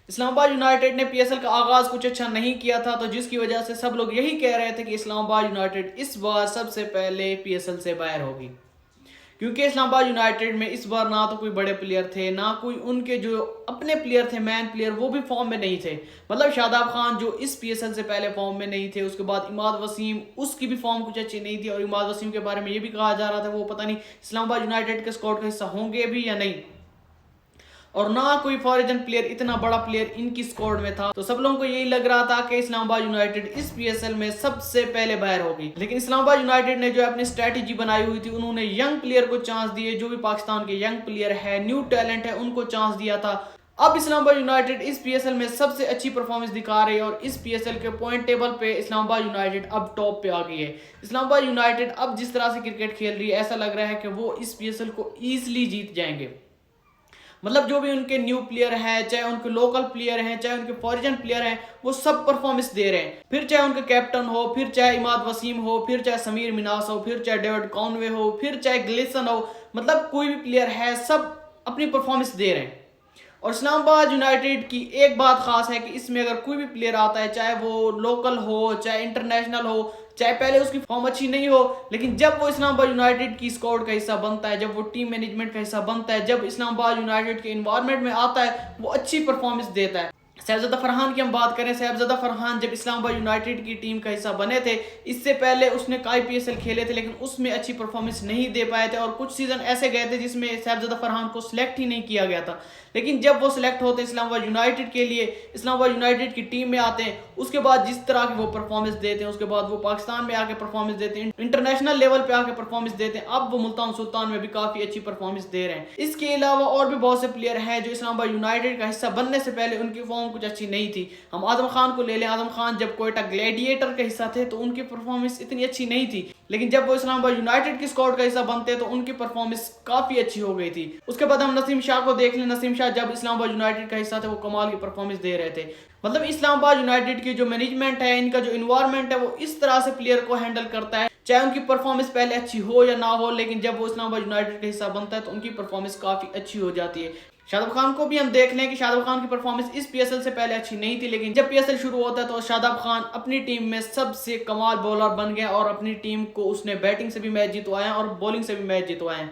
Islamabad United ने PSL का आगाज कुछ अच्छा नहीं किया था, तो जिसकी वजह से सब लोग यही कह रहे थे कि इस्लामाबाद यूनाइटेड इस बार सबसे पहले पीएसएल से बाहर होगी। क्योंकि इस्लामाबाद यूनाइटेड में इस बार ना तो कोई बड़े प्लेयर थे, ना कोई उनके जो अपने प्लेयर थे, मैन प्लेयर, वो भी फॉर्म में नहीं थे। मतलब शादाब खान जो इस पीएसएल से पहले फॉर्म में नहीं थे, उसके बाद इमाद वसीम, उसकी भी फॉर्म कुछ अच्छी नहीं थी। और इमाद वसीम के बारे में ये भी कहा जा रहा था वो पता नहीं इस्लामाबाद यूनाइटेड के स्क्वाड का हिस्सा होंगे भी या नहीं। और ना कोई फॉरेन प्लेयर, इतना बड़ा प्लेयर इनकी स्क्वाड में था। तो सब लोगों को यही लग रहा था कि इस्लामाबाद यूनाइटेड इस पीएसएल में सबसे पहले बाहर होगी। लेकिन इस्लामाबाद यूनाइटेड ने जो अपनी स्ट्रेटेजी बनाई हुई थी, उन्होंने यंग प्लेयर को चांस दिए। जो भी पाकिस्तान के यंग प्लेयर है, न्यू टैलेंट है, उनको चांस दिया था। अब इस्लामाबाद यूनाइटेड इस पीएसएल में सबसे अच्छी परफॉर्मेंस दिखा रही है और इस पीएसएल के पॉइंट टेबल पे इस्लामाबाद यूनाइटेड अब टॉप पे आ गई है। इस्लामाबाद यूनाइटेड अब जिस तरह से क्रिकेट खेल रही है, ऐसा लग रहा है कि वो इस पीएसएल को ईजिली जीत जाएंगे। मतलब जो भी उनके न्यू प्लेयर हैं, चाहे उनके लोकल प्लेयर हैं, चाहे उनके फॉरेन प्लेयर हैं, वो सब परफॉर्मेंस दे रहे हैं। फिर चाहे उनके कैप्टन हो, फिर चाहे इमाद वसीम हो, फिर चाहे समीर मिनास हो, फिर चाहे डेविड कॉनवे हो, फिर चाहे ग्लिसन हो, मतलब कोई भी प्लेयर है, सब अपनी परफॉर्मेंस दे रहे हैं। और इस्लामाबाद यूनाइटेड की एक बात खास है कि इसमें अगर कोई भी प्लेयर आता है, चाहे वो लोकल हो, चाहे इंटरनेशनल हो, चाहे पहले उसकी फॉर्म अच्छी नहीं हो, लेकिन जब वो इस्लामाबाद यूनाइटेड की स्क्वाड का हिस्सा बनता है, जब वो टीम मैनेजमेंट का हिस्सा बनता है, जब इस्लामाबाद यूनाइटेड के इन्वायरमेंट में आता है, वो अच्छी परफॉर्मेंस देता है। साहिबजादा फरहान की हम बात करें, साहिबजादा फरहान जब इस्लामाबाद यूनाइटेड की टीम का हिस्सा बने थे, इससे पहले उसने आईपीएल खेले थे, लेकिन उसमें अच्छी परफॉर्मेंस नहीं दे पाए थे। और कुछ सीजन ऐसे गए थे जिसमें साहिबजादा फरहान को सिलेक्ट ही नहीं किया गया था। लेकिन जब वो सिलेक्ट होते इस्लामाबाद यूनाइटेड के लिए, इस्लामाबाद यूनाइटेड की टीम में आते हैं, उसके बाद जिस तरह की वो परफॉर्मेंस देते हैं, उसके बाद वो पाकिस्तान में आके परफॉर्मेंस देते हैं, इंटरनेशनल लेवल पे आके परफॉर्मेंस देते हैं। अब वो मुल्तान सुल्तान में भी काफी अच्छी परफॉर्मेंस दे रहे हैं। इसके अलावा और भी बहुत से प्लेयर हैं जो इस्लामाबाद यूनाइटेड का हिस्सा बनने से पहले उनकी फॉर्म कुछ अच्छी नहीं थी। हम आजम खान को ले लें। आजम खान जब कोयटा ग्लैडिएटर का हिस्सा थे तो उनकी परफॉर्मेंस इतनी अच्छी नहीं थी, लेकिन जब वो इस्लामाबाद यूनाइटेड की स्क्वाड का हिस्सा बनते तो उनकी परफॉर्मेंस काफी अच्छी हो गई थी। उसके बाद हम नसीम शाह को देख लें। नसीम शाह जब इस्लामाबाद यूनाइटेड का हिस्सा थे, वो कमाल की परफॉर्मेंस दे रहे थे। मतलब इस्लामाबाद यूनाइटेड की जो मैनेजमेंट है, इनका जो इन्वायरमेंट है, वो इस तरह से प्लेयर को हैंडल करता है, चाहे उनकी परफॉर्मेंस पहले अच्छी हो या ना हो, लेकिन जब वो इस्लामाबाद यूनाइटेड का हिस्सा बनता है तो उनकी परफॉर्मेंस काफी अच्छी हो जाती है। शादाब खान को भी हम देख लें कि शादाब खान की परफॉर्मेंस इस पीएसएल से पहले अच्छी नहीं थी, लेकिन जब पीएसएल शुरू होता है तो शादाब खान अपनी टीम में सबसे कमाल बॉलर बन गया और अपनी टीम को उसने बैटिंग से भी मैच जितवाया और बॉलिंग से भी मैच जितवाए।